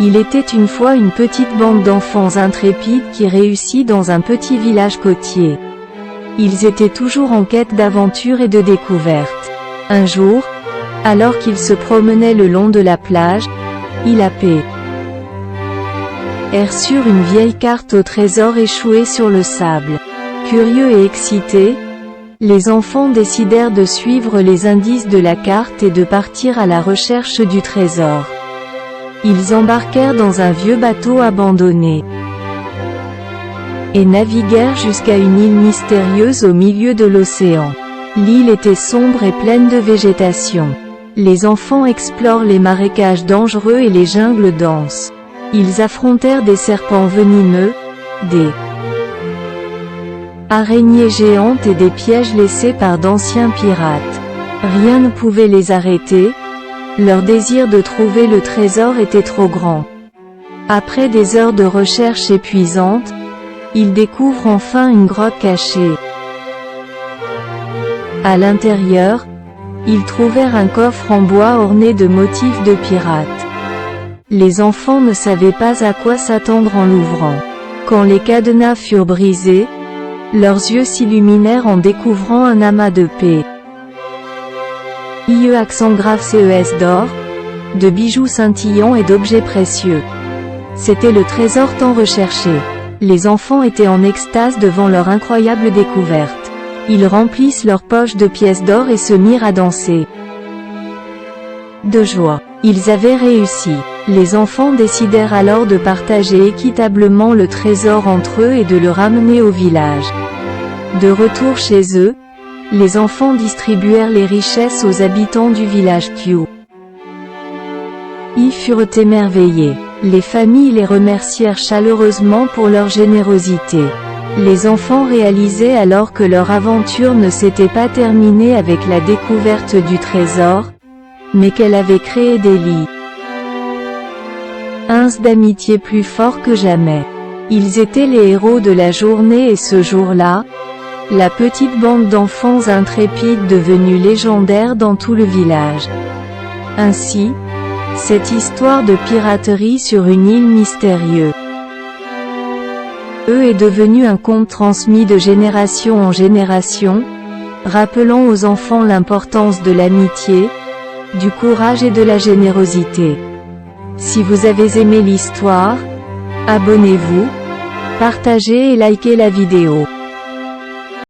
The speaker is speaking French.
Il était une fois une petite bande d'enfants intrépides qui réussit dans un petit village côtier. Ils étaient toujours en quête d'aventure et de découverte. Un jour, alors qu'ils se promenaient le long de la plage, il aperçut sur une vieille carte au trésor échouée sur le sable. Curieux et excités, les enfants décidèrent de suivre les indices de la carte et de partir à la recherche du trésor. Ils embarquèrent dans un vieux bateau abandonné et naviguèrent jusqu'à une île mystérieuse au milieu de l'océan. L'île était sombre et pleine de végétation. Les enfants explorent les marécages dangereux et les jungles denses. Ils affrontèrent des serpents venimeux, des araignées géantes et des pièges laissés par d'anciens pirates. Rien ne pouvait les arrêter. Leur désir de trouver le trésor était trop grand. Après des heures de recherche épuisantes, ils découvrent enfin une grotte cachée. À l'intérieur, ils trouvèrent un coffre en bois orné de motifs de pirates. Les enfants ne savaient pas à quoi s'attendre en l'ouvrant. Quand les cadenas furent brisés, leurs yeux s'illuminèrent en découvrant un amas de paix. Accent grave CES d'or, de bijoux scintillants et d'objets précieux. C'était le trésor tant recherché. Les enfants étaient en extase devant leur incroyable découverte. Ils remplissent leurs poches de pièces d'or et se mirent à danser de joie. Ils avaient réussi. Les enfants décidèrent alors de partager équitablement le trésor entre eux et de le ramener au village. De retour chez eux, les enfants distribuèrent les richesses aux habitants du village Q. Ils furent émerveillés. Les familles les remercièrent chaleureusement pour leur générosité. Les enfants réalisaient alors que leur aventure ne s'était pas terminée avec la découverte du trésor, mais qu'elle avait créé des liens d'amitié plus forts que jamais. Ils étaient les héros de la journée et ce jour-là, la petite bande d'enfants intrépides devenue légendaire dans tout le village. Ainsi, cette histoire de piraterie sur une île mystérieuse est devenue un conte transmis de génération en génération, rappelant aux enfants l'importance de l'amitié, du courage et de la générosité. Si vous avez aimé l'histoire, abonnez-vous, partagez et likez la vidéo.